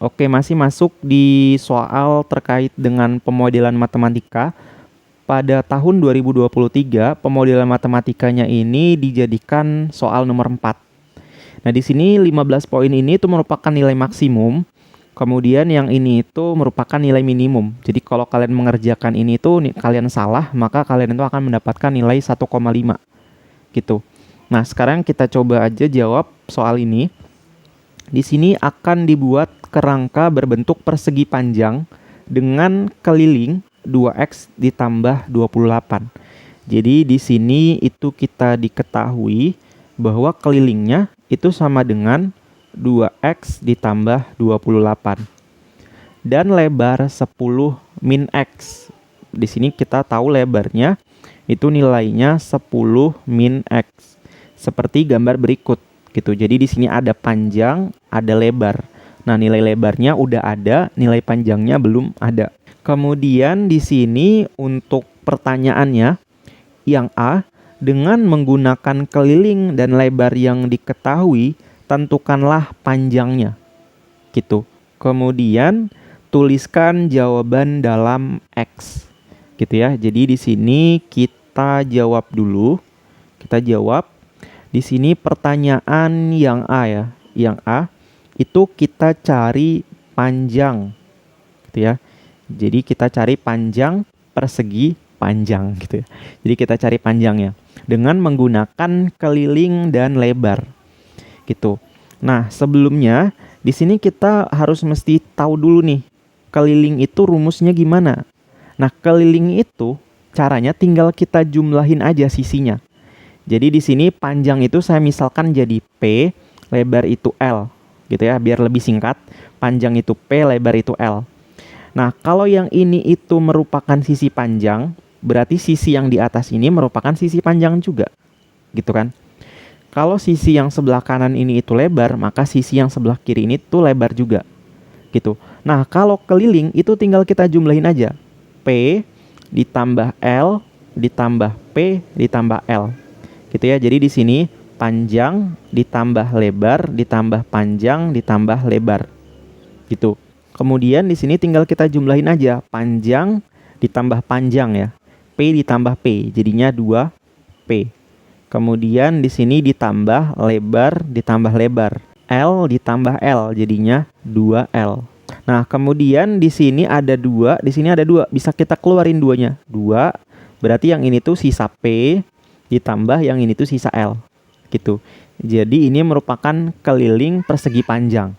Oke, masih masuk di soal terkait dengan pemodelan matematika. Pada tahun 2023, pemodelan matematikanya ini dijadikan soal nomor 4. Nah, di sini 15 poin ini itu merupakan nilai maksimum. Kemudian yang ini itu merupakan nilai minimum. Jadi kalau kalian mengerjakan ini itu kalian salah, maka kalian itu akan mendapatkan nilai 1,5 gitu. Nah, sekarang kita coba aja jawab soal ini. Di sini akan dibuat kerangka berbentuk persegi panjang dengan keliling 2x ditambah 28. Jadi di sini itu kita diketahui bahwa kelilingnya itu sama dengan 2x ditambah 28. Dan lebar 10 min x. Di sini kita tahu lebarnya itu nilainya 10 min x. Seperti gambar berikut gitu. Jadi di sini ada panjang, ada lebar. Nah, nilai lebarnya udah ada, nilai panjangnya belum ada. Kemudian di sini untuk pertanyaannya yang A, dengan menggunakan keliling dan lebar yang diketahui, tentukanlah panjangnya. Gitu. Kemudian tuliskan jawaban dalam X. Gitu ya. Jadi di sini kita jawab dulu. Kita jawab. Di sini pertanyaan yang A ya. Yang A itu kita cari panjang. Gitu ya. Jadi kita cari panjang persegi panjang gitu ya. Jadi kita cari panjangnya dengan menggunakan keliling dan lebar. Gitu. Nah, sebelumnya di sini kita harus mesti tahu dulu nih, keliling itu rumusnya gimana. Nah, keliling itu caranya tinggal kita jumlahin aja sisinya. Jadi di sini panjang itu saya misalkan jadi P, lebar itu L, gitu ya, biar lebih singkat. Panjang itu P, lebar itu L. Nah, kalau yang ini itu merupakan sisi panjang, berarti sisi yang di atas ini merupakan sisi panjang juga, gitu kan? Kalau sisi yang sebelah kanan ini itu lebar, maka sisi yang sebelah kiri ini tuh lebar juga, gitu. Nah, kalau keliling itu tinggal kita jumlahin aja. P ditambah L ditambah P ditambah L. Gitu ya. Jadi di sini panjang ditambah lebar ditambah panjang ditambah lebar. Gitu. Kemudian di sini tinggal kita jumlahin aja panjang ditambah panjang ya. P ditambah P jadinya 2P. Kemudian di sini ditambah lebar ditambah lebar. L ditambah L jadinya 2L. Nah, kemudian di sini ada 2, di sini ada 2. Bisa kita keluarin 2-nya. 2 berarti yang ini tuh sisa P ditambah yang ini tuh sisa L. Gitu. Jadi ini merupakan keliling persegi panjang.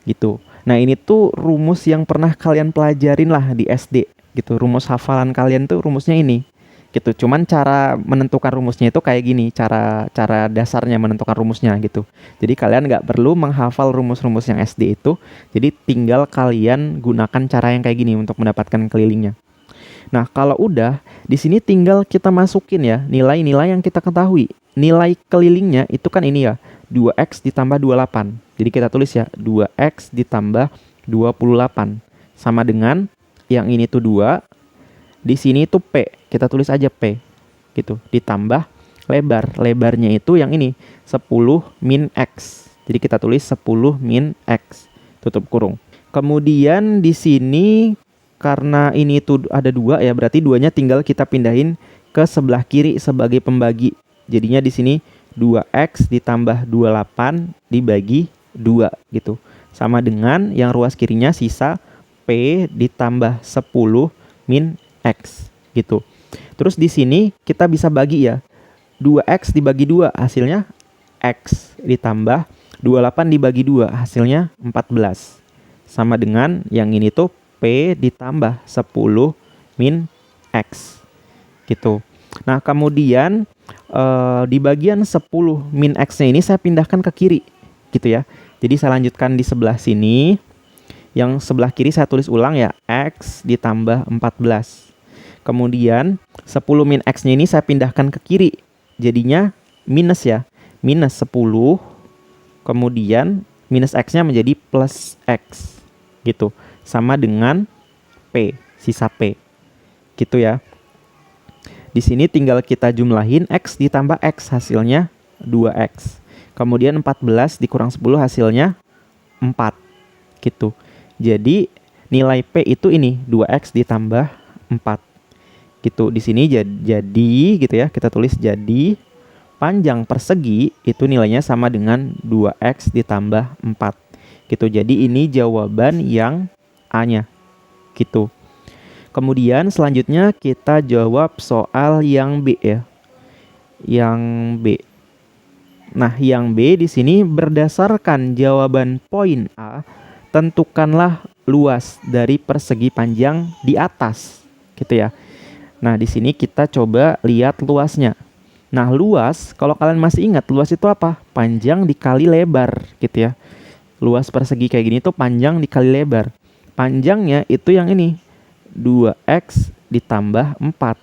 Gitu. Nah, ini tuh rumus yang pernah kalian pelajarin lah di SD. Gitu. Rumus hafalan kalian tuh rumusnya ini. Gitu. Cuman cara menentukan rumusnya itu kayak gini, cara dasarnya menentukan rumusnya gitu. Jadi kalian nggak perlu menghafal rumus-rumus yang SD itu. Jadi tinggal kalian gunakan cara yang kayak gini untuk mendapatkan kelilingnya. Nah, kalau udah, di sini tinggal kita masukin ya nilai-nilai yang kita ketahui. Nilai kelilingnya itu kan ini ya, 2x ditambah 28. Jadi kita tulis ya, 2x ditambah 28 sama dengan yang ini tuh 2. Di sini tuh P, kita tulis aja P. Gitu, ditambah lebar. Lebarnya itu yang ini, 10 min X. Jadi kita tulis 10 min X, tutup kurung. Kemudian di sini karena ini tuh ada 2 ya, berarti 2-nya tinggal kita pindahin ke sebelah kiri sebagai pembagi. Jadinya di sini 2x ditambah 28 dibagi 2 gitu. Sama dengan yang ruas kirinya sisa P ditambah 10 min X gitu. Terus di sini kita bisa bagi ya. 2x dibagi 2 hasilnya X ditambah 28 dibagi 2 hasilnya 14. Sama dengan yang ini tuh P ditambah 10 min X gitu. Nah, kemudian di bagian 10 min X-nya ini saya pindahkan ke kiri gitu ya. Jadi saya lanjutkan di sebelah sini. Yang sebelah kiri saya tulis ulang ya, X ditambah 14. Kemudian 10 min X-nya ini saya pindahkan ke kiri. Jadinya minus ya, minus 10. Kemudian minus X-nya menjadi plus X gitu. Sama dengan P, sisa P. Gitu ya. Di sini tinggal kita jumlahin X ditambah X hasilnya 2X. Kemudian 14 dikurang 10 hasilnya 4. gitu. Jadi nilai P itu ini 2X ditambah 4 gitu. Di sini jadi gitu ya, kita tulis jadi panjang persegi itu nilainya sama dengan 2X ditambah 4 gitu. Jadi ini jawaban yang A-nya gitu. Kemudian selanjutnya kita jawab soal yang B ya. Yang B. Nah, yang B di sini berdasarkan jawaban poin A, tentukanlah luas dari persegi panjang di atas, gitu ya. Nah, di sini kita coba lihat luasnya. Nah, luas, kalau kalian masih ingat, luas itu apa? Panjang dikali lebar, gitu ya. Luas persegi kayak gini tuh panjang dikali lebar. Panjangnya itu yang ini, 2X ditambah 4,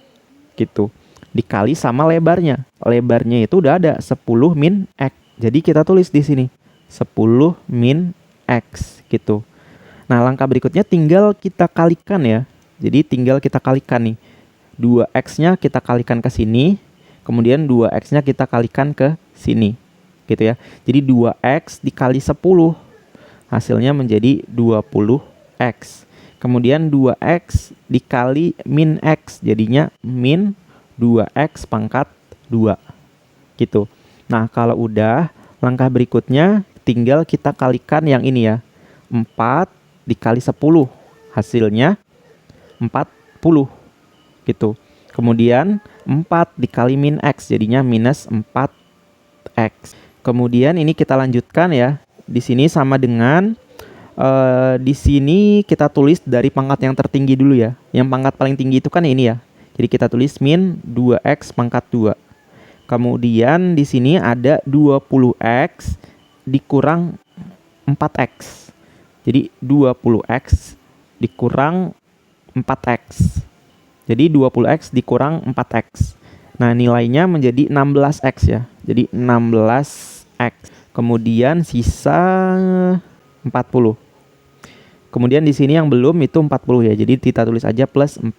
gitu. Dikali sama lebarnya. Lebarnya itu udah ada 10 min X. Jadi kita tulis di sini 10 min X gitu. Nah, langkah berikutnya tinggal kita kalikan ya. Jadi tinggal kita kalikan nih. 2X-nya kita kalikan ke sini, kemudian 2X-nya kita kalikan ke sini. Gitu ya. Jadi 2X dikali 10 hasilnya menjadi 20X. Kemudian 2X dikali min X jadinya min 2X pangkat 2 gitu. Nah, kalau udah, langkah berikutnya tinggal kita kalikan yang ini ya. 4 dikali 10 hasilnya 40 gitu. Kemudian 4 dikali min X jadinya minus 4X. Kemudian ini kita lanjutkan ya. Di sini sama dengan di sini kita tulis dari pangkat yang tertinggi dulu ya. Yang pangkat paling tinggi itu kan ini ya. Jadi kita tulis min 2X pangkat 2. Kemudian di sini ada 20X dikurang 4X. Jadi 20X dikurang 4X. Jadi 20X dikurang 4X. Nah, nilainya menjadi 16X ya. Jadi 16X. Kemudian sisa 40. Kemudian di sini yang belum itu 40 ya. Jadi kita tulis aja plus 40.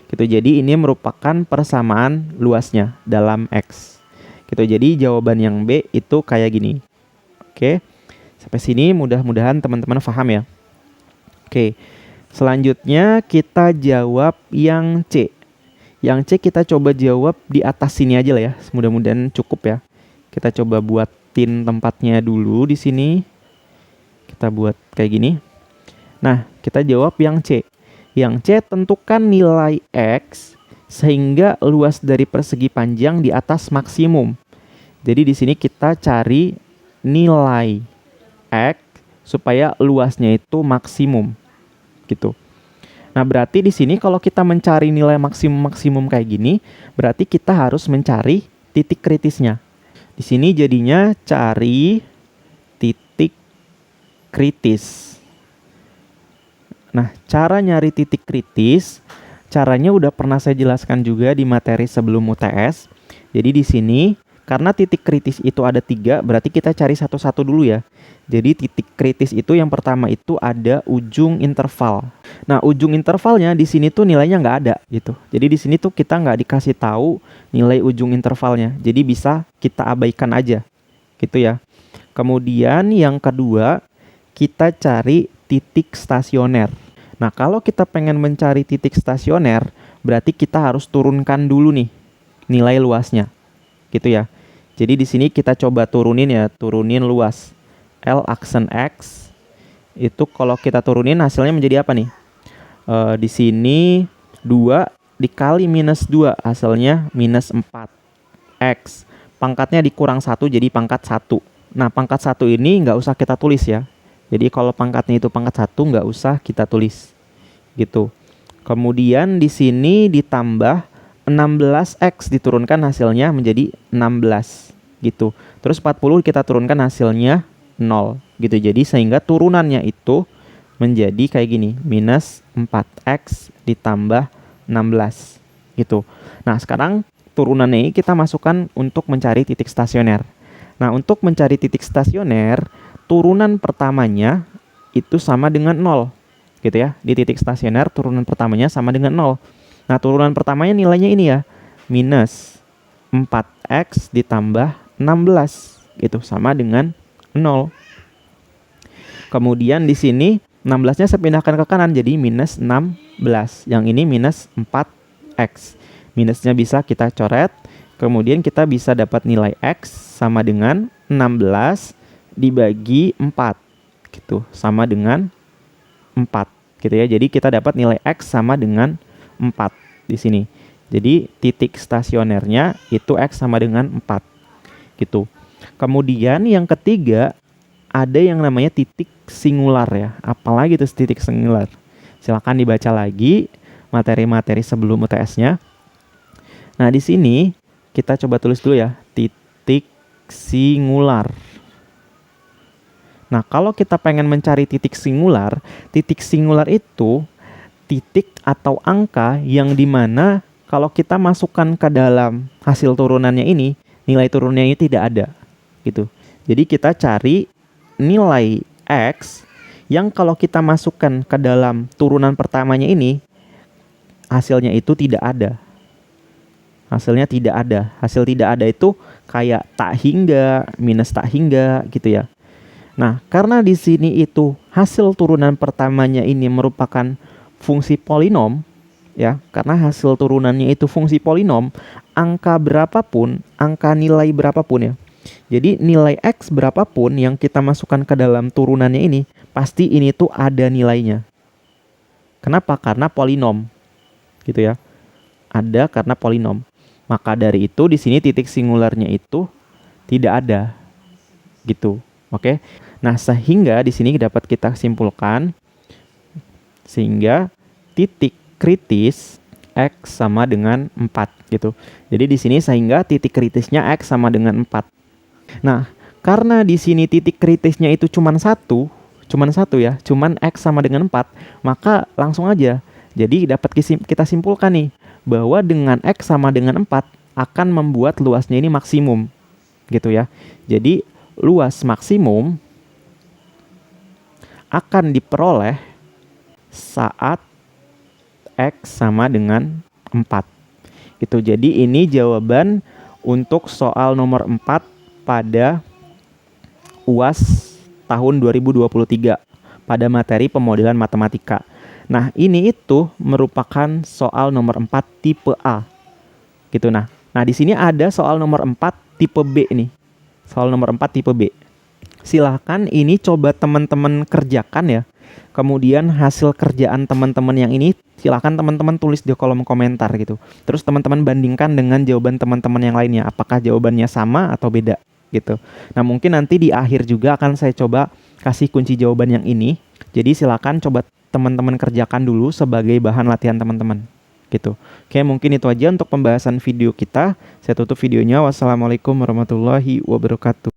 Gitu. Jadi ini merupakan persamaan luasnya dalam X. Gitu. Jadi jawaban yang B itu kayak gini. Oke. Sampai sini mudah-mudahan teman-teman paham ya. Oke. Selanjutnya kita jawab yang C. Yang C kita coba jawab di atas sini aja lah ya. Mudah-mudahan cukup ya. Kita coba buatin tempatnya dulu di sini. Kita buat kayak gini. Nah, kita jawab yang C. Yang C tentukan nilai X sehingga luas dari persegi panjang di atas maksimum. Jadi di sini kita cari nilai X supaya luasnya itu maksimum. Gitu. Nah, berarti di sini kalau kita mencari nilai maksimum kayak gini, berarti kita harus mencari titik kritisnya. Di sini jadinya cari titik kritis. Nah, cara nyari titik kritis, caranya udah pernah saya jelaskan juga di materi sebelum UTS. Jadi di sini, karena titik kritis itu ada 3, berarti kita cari satu-satu dulu ya. Jadi titik kritis itu yang pertama itu ada ujung interval. Nah, ujung intervalnya di sini tuh nilainya nggak ada gitu. Jadi di sini tuh kita nggak dikasih tahu nilai ujung intervalnya. Jadi bisa kita abaikan aja, gitu ya. Kemudian yang kedua, kita cari titik stasioner. Nah, kalau kita pengen mencari titik stasioner, berarti kita harus turunkan dulu nih nilai luasnya. Gitu ya. Jadi di sini kita coba turunin ya, turunin luas L aksen X. Itu kalau kita turunin hasilnya menjadi apa nih? Di sini 2 dikali minus 2 hasilnya minus 4X. Pangkatnya dikurang 1 jadi pangkat 1. Nah, pangkat 1 ini nggak usah kita tulis ya. Jadi kalau pangkatnya itu pangkat 1 nggak usah kita tulis. Gitu. Kemudian di sini ditambah 16X diturunkan hasilnya menjadi 16 gitu. Terus 40 kita turunkan hasilnya 0 gitu. Jadi sehingga turunannya itu menjadi kayak gini, minus 4X ditambah 16 gitu. Nah, sekarang turunannya ini kita masukkan untuk mencari titik stasioner. Nah, untuk mencari titik stasioner, turunan pertamanya itu sama dengan 0 gitu ya. Di titik stasioner turunan pertamanya sama dengan 0. Nah, turunan pertamanya nilainya ini ya, minus 4X ditambah 16 gitu, sama dengan 0. Kemudian di sini 16-nya saya pindahkan ke kanan jadi minus 16. Yang ini minus 4x. Minusnya bisa kita coret. Kemudian kita bisa dapat nilai x sama dengan 16 dibagi 4. Gitu, sama dengan 4 gitu ya. Jadi kita dapat nilai x sama dengan 4 di sini. Jadi titik stasionernya itu x sama dengan 4 gitu. Kemudian yang ketiga ada yang namanya titik singular ya. Apalagi itu titik singular? Silakan dibaca lagi materi-materi sebelum UTS-nya. Nah, di sini kita coba tulis dulu ya, titik singular. Nah, kalau kita pengen mencari titik singular itu titik atau angka yang dimana kalau kita masukkan ke dalam hasil turunannya ini, nilai turunannya ini tidak ada, gitu. Jadi kita cari nilai x yang kalau kita masukkan ke dalam turunan pertamanya ini, hasilnya itu tidak ada. Hasilnya tidak ada. Hasil tidak ada itu kayak tak hingga, minus tak hingga gitu ya. Nah, karena di sini itu hasil turunan pertamanya ini merupakan fungsi polinom ya, karena hasil turunannya itu fungsi polinom, angka berapapun, angka nilai berapapun ya. Jadi nilai x berapapun yang kita masukkan ke dalam turunannya ini, pasti ini tuh ada nilainya. Kenapa? Karena polinom. Gitu ya. Ada karena polinom. Maka dari itu di sini titik singularnya itu tidak ada. Gitu. Oke. Nah, sehingga di sini dapat kita simpulkan sehingga titik kritis x sama dengan 4 gitu. Jadi di sini sehingga titik kritisnya x sama dengan 4. Nah, karena di sini titik kritisnya itu cuman satu ya, cuman x sama dengan 4, maka langsung aja. Jadi dapat kita simpulkan nih bahwa dengan x sama dengan 4 akan membuat luasnya ini maksimum. Gitu ya. Jadi luas maksimum akan diperoleh saat x sama dengan 4. Gitu. Jadi ini jawaban untuk soal nomor 4 pada UAS tahun 2023 pada materi pemodelan matematika. Nah, ini itu merupakan soal nomor 4 tipe A. Gitu nah. Nah, di sini ada soal nomor 4 tipe B nih. Soal nomor 4 tipe B. Silahkan ini coba teman-teman kerjakan ya. Kemudian hasil kerjaan teman-teman yang ini silahkan teman-teman tulis di kolom komentar gitu. Terus teman-teman bandingkan dengan jawaban teman-teman yang lainnya. Apakah jawabannya sama atau beda gitu. Nah, mungkin nanti di akhir juga akan saya coba kasih kunci jawaban yang ini. Jadi silahkan coba teman-teman kerjakan dulu sebagai bahan latihan teman-teman gitu. Oke, mungkin itu aja untuk pembahasan video kita. Saya tutup videonya. Wassalamualaikum warahmatullahi wabarakatuh.